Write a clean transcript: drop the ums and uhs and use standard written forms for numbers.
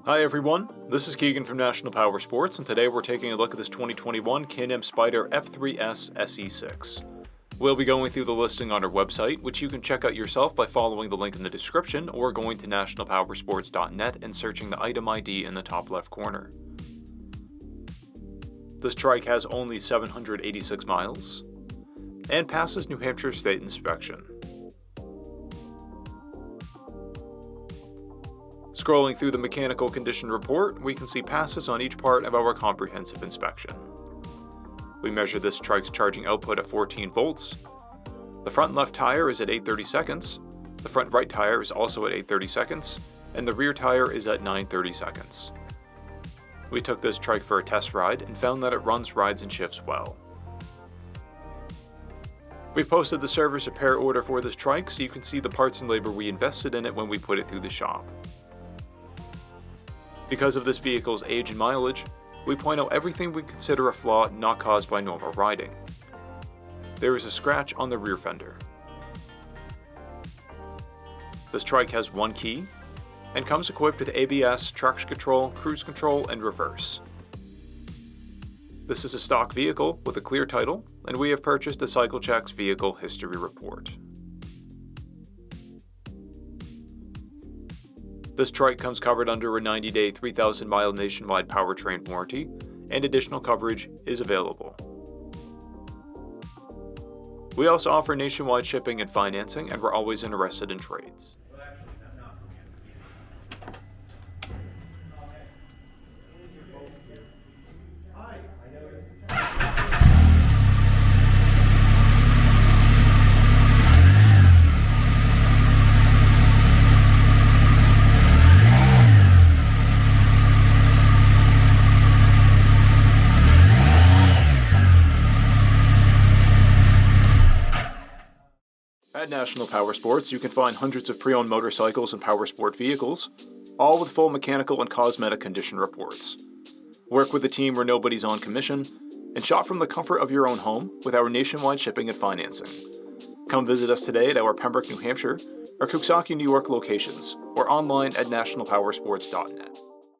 Hi everyone, this is Keegan from National Powersports, and today we're taking a look at this 2021 Can-Am SPYDER F3S SE6. We'll be going through the listing on our website, which you can check out yourself by following the link in the description or going to nationalpowersports.net and searching the item ID in the top left corner. This trike has only 786 miles and passes New Hampshire State inspection. Scrolling through the mechanical condition report, we can see passes on each part of our comprehensive inspection. We measure this trike's charging output at 14 volts. The front left tire is at 830 seconds, the front right tire is also at 830 seconds, and the rear tire is at 930 seconds. We took this trike for a test ride and found that it runs, rides, and shifts well. We posted the service repair order for this trike so you can see the parts and labor we invested in it when we put it through the shop. Because of this vehicle's age and mileage, we point out everything we consider a flaw not caused by normal riding. There is a scratch on the rear fender. This trike has one key and comes equipped with ABS, traction control, cruise control, and reverse. This is a stock vehicle with a clear title, and we have purchased the CycleCheck's vehicle history report. This trike comes covered under a 90-day, 3,000-mile nationwide powertrain warranty, and additional coverage is available. We also offer nationwide shipping and financing, and we're always interested in trades. At National Powersports, you can find hundreds of pre-owned motorcycles and powersport vehicles, all with full mechanical and cosmetic condition reports. Work with a team where nobody's on commission, and shop from the comfort of your own home with our nationwide shipping and financing. Come visit us today at our Pembroke, New Hampshire, or Coxsackie, New York locations, or online at nationalpowersports.net.